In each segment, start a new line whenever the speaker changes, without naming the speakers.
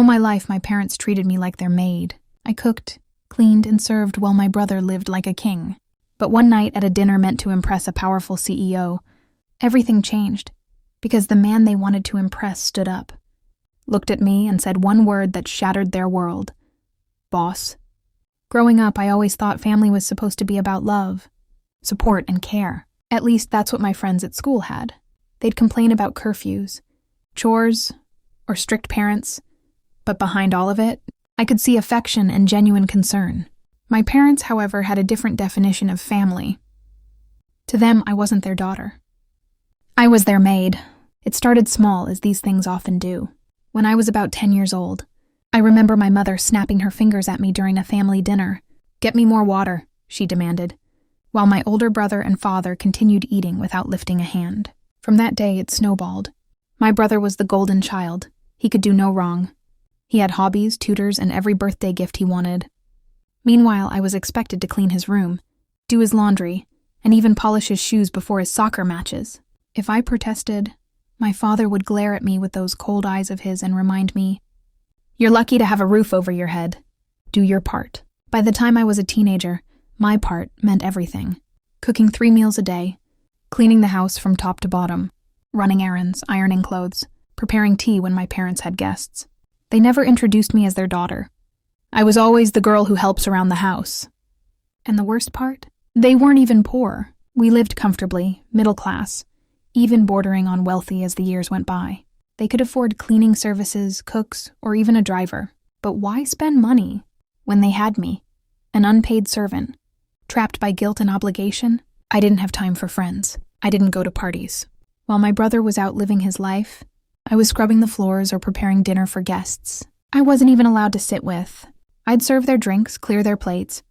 my life, my parents treated me like their maid. I cooked, cleaned, and served while my brother lived like a king. But one night at a dinner meant to impress a powerful CEO, everything changed, because the man they wanted to impress stood up, looked at me, and said one word that shattered their world. Boss. Growing up, I always thought family was supposed to be about love, support, and care. At least that's what my friends at school had. They'd complain about curfews, chores, or strict parents, but behind all of it, I could see affection and genuine concern. My parents, however, had a different definition of family. To them, I wasn't their daughter. I was their maid. It started small, as these things often do. When I was about 10 years old, I remember my mother snapping her fingers at me during a family dinner. "Get me more water," she demanded, while my older brother and father continued eating without lifting a hand. From that day, it snowballed. My brother was the golden child. He could do no wrong. He had hobbies, tutors, and every birthday gift he wanted. Meanwhile, I was expected to clean his room, do his laundry, and even polish his shoes before his soccer matches. If I protested, my father would glare at me with those cold eyes of his and remind me, "You're lucky to have a roof over your head. Do your part." By the time I was a teenager, my part meant everything. Cooking 3 meals a day, cleaning the house from top to bottom, running errands, ironing clothes, preparing tea when my parents had guests. They never introduced me as their daughter. I was always the girl who helps around the house. And the worst part? They weren't even poor. We lived comfortably, middle class, even bordering on wealthy as the years went by. They could afford cleaning services, cooks, or even a driver. But why spend money when they had me, an unpaid servant, trapped by guilt and obligation? I didn't have time for friends. I didn't go to parties. While my brother was out living his life, I was scrubbing the floors or preparing dinner for guests. I wasn't even allowed to sit with. I'd serve their drinks, clear their plates,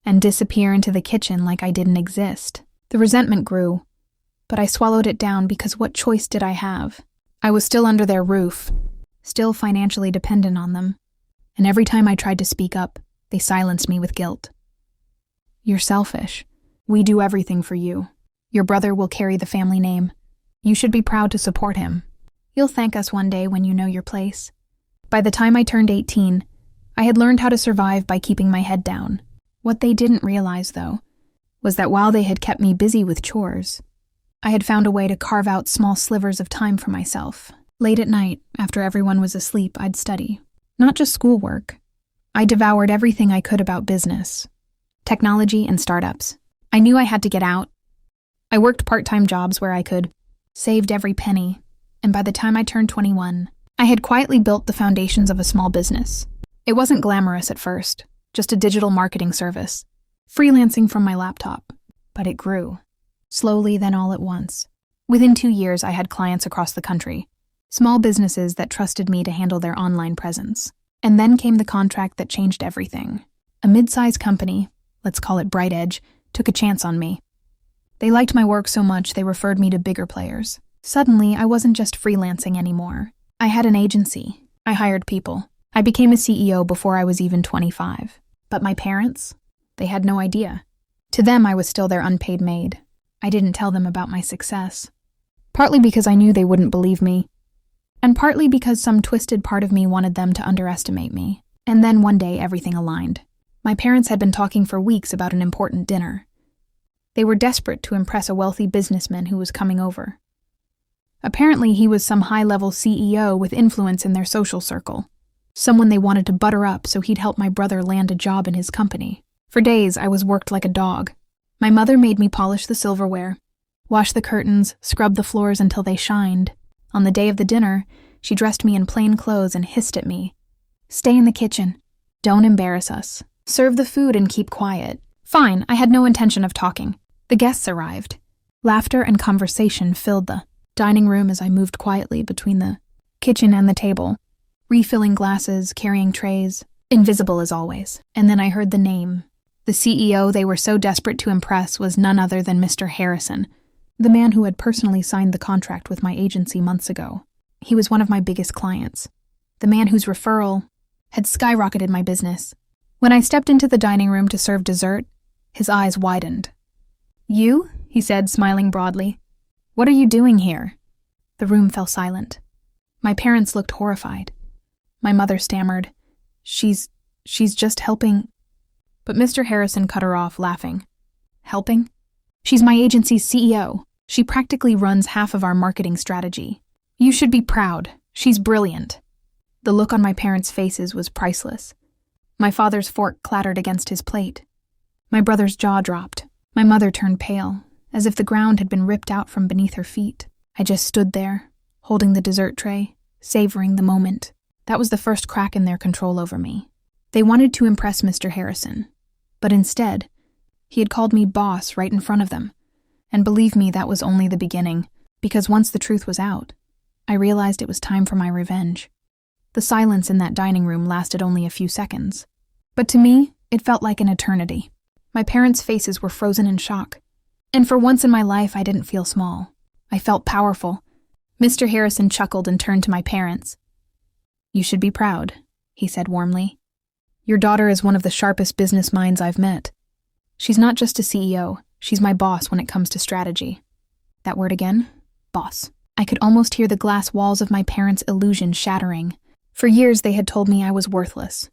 and disappear into the kitchen like I didn't exist. The resentment grew, but I swallowed it down because what choice did I have? I was still under their roof, still financially dependent on them, and every time I tried to speak up, they silenced me with guilt. "You're selfish. We do everything for you. Your brother will carry the family name. You should be proud to support him. You'll thank us one day when you know your place." By the time I turned 18, I had learned how to survive by keeping my head down. What they didn't realize, though, was that while they had kept me busy with chores, I had found a way to carve out small slivers of time for myself. Late at night, after everyone was asleep, I'd study. Not just schoolwork. I devoured everything I could about business, technology, and startups. I knew I had to get out. I worked part-time jobs where I could, saved every penny, and by the time I turned 21, I had quietly built the foundations of a small business. It wasn't glamorous at first, just a digital marketing service, freelancing from my laptop. But it grew. Slowly, then all at once. Within 2 years, I had clients across the country, small businesses that trusted me to handle their online presence. And then came the contract that changed everything. A mid-sized company, let's call it Bright Edge, took a chance on me. They liked my work so much they referred me to bigger players. Suddenly, I wasn't just freelancing anymore. I had an agency. I hired people. I became a CEO before I was even 25. But my parents? They had no idea. To them, I was still their unpaid maid. I didn't tell them about my success. Partly because I knew they wouldn't believe me, and partly because some twisted part of me wanted them to underestimate me. And then one day, everything aligned. My parents had been talking for weeks about an important dinner. They were desperate to impress a wealthy businessman who was coming over. Apparently, he was some high-level CEO with influence in their social circle. Someone they wanted to butter up so he'd help my brother land a job in his company. For days, I was worked like a dog. My mother made me polish the silverware, wash the curtains, scrub the floors until they shined. On the day of the dinner, she dressed me in plain clothes and hissed at me. "Stay in the kitchen. Don't embarrass us. Serve the food and keep quiet." Fine, I had no intention of talking. The guests arrived. Laughter and conversation filled the dining room as I moved quietly between the kitchen and the table, refilling glasses, carrying trays, invisible as always. And then I heard the name. The CEO they were so desperate to impress was none other than Mr. Harrison, the man who had personally signed the contract with my agency months ago. He was one of my biggest clients, the man whose referral had skyrocketed my business. When I stepped into the dining room to serve dessert, his eyes widened. "You?" he said, smiling broadly. "What are you doing here?" The room fell silent. My parents looked horrified. My mother stammered, She's just helping. But Mr. Harrison cut her off, laughing. Helping? She's my agency's CEO. She practically runs half of our marketing strategy. You should be proud. She's brilliant. The look on my parents' faces was priceless. My father's fork clattered against his plate. My brother's jaw dropped. My mother turned pale, as if the ground had been ripped out from beneath her feet. I just stood there, holding the dessert tray, savoring the moment. That was the first crack in their control over me. They wanted to impress Mr. Harrison, but instead, he had called me boss right in front of them. And believe me, that was only the beginning, because once the truth was out, I realized it was time for my revenge. The silence in that dining room lasted only a few seconds, but to me, it felt like an eternity. My parents' faces were frozen in shock, and for once in my life, I didn't feel small. I felt powerful. Mr. Harrison chuckled and turned to my parents. You should be proud, he said warmly. Your daughter is one of the sharpest business minds I've met. She's not just a CEO, she's my boss when it comes to strategy. That word again? Boss. I could almost hear the glass walls of my parents' illusion shattering. For years they had told me I was worthless,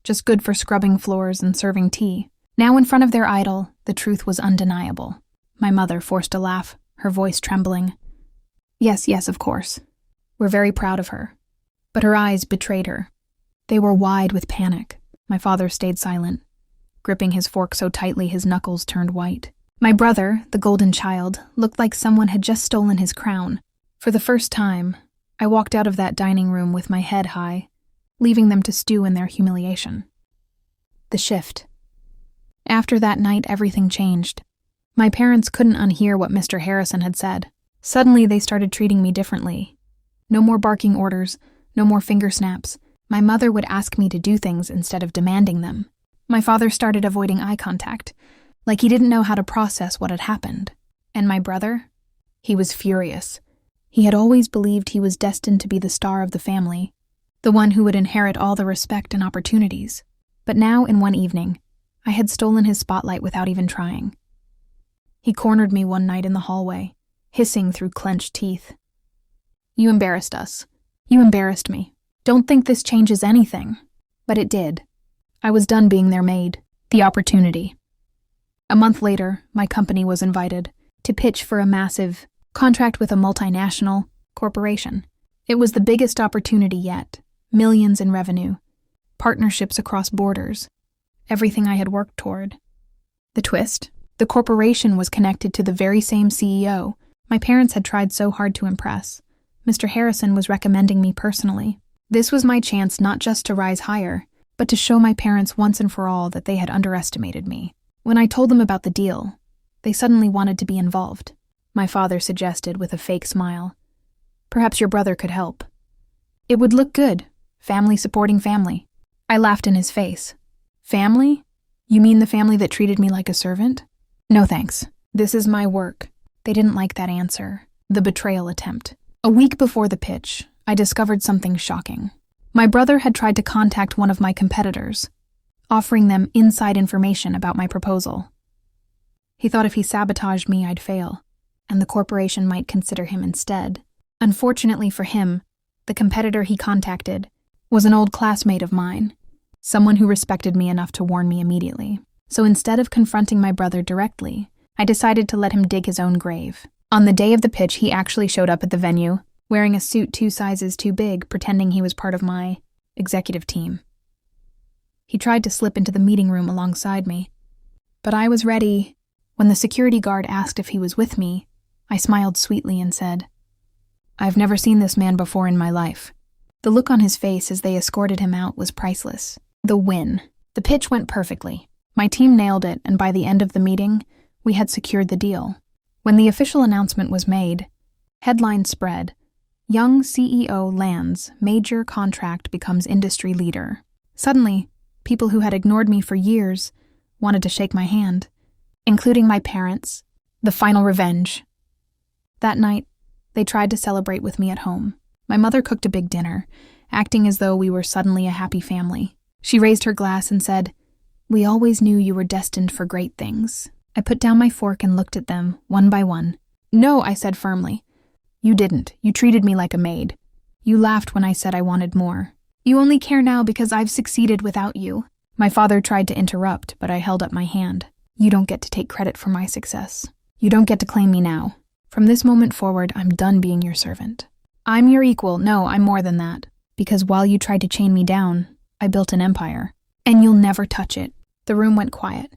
just good for scrubbing floors and serving tea. Now in front of their idol, the truth was undeniable. My mother forced a laugh, her voice trembling. Yes, of course. We're very proud of her. But her eyes betrayed her. They were wide with panic. My father stayed silent, gripping his fork so tightly his knuckles turned white. My brother, the golden child, looked like someone had just stolen his crown. For the first time, I walked out of that dining room with my head high, leaving them to stew in their humiliation. The shift. After that night, everything changed. My parents couldn't unhear what Mr. Harrison had said. Suddenly, they started treating me differently. No more barking orders, no more finger snaps. My mother would ask me to do things instead of demanding them. My father started avoiding eye contact, like he didn't know how to process what had happened. And my brother? He was furious. He had always believed he was destined to be the star of the family, the one who would inherit all the respect and opportunities. But now, in one evening, I had stolen his spotlight without even trying. He cornered me one night in the hallway, hissing through clenched teeth. You embarrassed us. You embarrassed me. Don't think this changes anything. But it did. I was done being their maid. The opportunity. A month later, my company was invited to pitch for a massive contract with a multinational corporation. It was the biggest opportunity yet. Millions in revenue. Partnerships across borders. Everything I had worked toward. The twist? The corporation was connected to the very same CEO my parents had tried so hard to impress. Mr. Harrison was recommending me personally. This was my chance not just to rise higher, but to show my parents once and for all that they had underestimated me. When I told them about the deal, they suddenly wanted to be involved. My father suggested with a fake smile, "Perhaps your brother could help. It would look good, family supporting family." I laughed in his face. Family? You mean the family that treated me like a servant? No thanks. This is my work. They didn't like that answer. The betrayal attempt. A week before the pitch, I discovered something shocking. My brother had tried to contact one of my competitors, offering them inside information about my proposal. He thought if he sabotaged me, I'd fail, and the corporation might consider him instead. Unfortunately for him, the competitor he contacted was an old classmate of mine, someone who respected me enough to warn me immediately. So instead of confronting my brother directly, I decided to let him dig his own grave. On the day of the pitch, he actually showed up at the venue, wearing a suit 2 sizes too big, pretending he was part of my executive team. He tried to slip into the meeting room alongside me, but I was ready. When the security guard asked if he was with me, I smiled sweetly and said, "I've never seen this man before in my life." The look on his face as they escorted him out was priceless. The win. The pitch went perfectly. My team nailed it, and by the end of the meeting, we had secured the deal. When the official announcement was made, headlines spread, "Young CEO lands, major contract becomes industry leader." Suddenly, people who had ignored me for years wanted to shake my hand, including my parents. The final revenge. That night, they tried to celebrate with me at home. My mother cooked a big dinner, acting as though we were suddenly a happy family. She raised her glass and said, "We always knew you were destined for great things." I put down my fork and looked at them, one by one. "No," I said firmly. "You didn't. You treated me like a maid. You laughed when I said I wanted more. You only care now because I've succeeded without you." My father tried to interrupt, but I held up my hand. "You don't get to take credit for my success. You don't get to claim me now. From this moment forward, I'm done being your servant. I'm your equal. No, I'm more than that. Because while you tried to chain me down, I built an empire. And you'll never touch it." The room went quiet.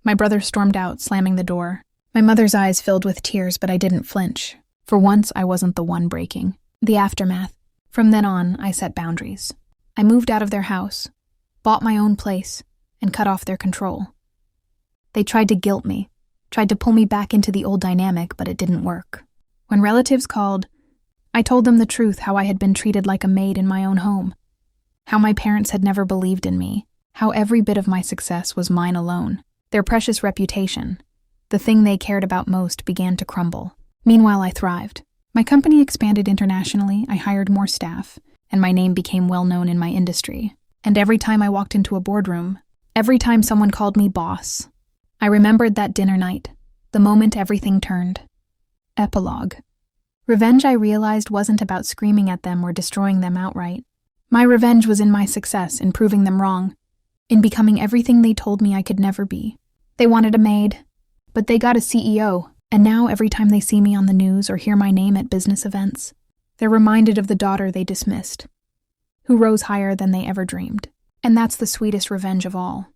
My brother stormed out, slamming the door. My mother's eyes filled with tears, but I didn't flinch. For once, I wasn't the one breaking. The aftermath. From then on, I set boundaries. I moved out of their house, bought my own place, and cut off their control. They tried to guilt me, tried to pull me back into the old dynamic, but it didn't work. When relatives called, I told them the truth, how I had been treated like a maid in my own home, how my parents had never believed in me, how every bit of my success was mine alone. Their precious reputation, the thing they cared about most, began to crumble. Meanwhile, I thrived. My company expanded internationally, I hired more staff, and my name became well known in my industry. And every time I walked into a boardroom, every time someone called me boss, I remembered that dinner night, the moment everything turned. Epilogue. Revenge, I realized, wasn't about screaming at them or destroying them outright. My revenge was in my success, in proving them wrong, in becoming everything they told me I could never be. They wanted a maid, but they got a CEO, and now every time they see me on the news or hear my name at business events, they're reminded of the daughter they dismissed, who rose higher than they ever dreamed. And that's the sweetest revenge of all.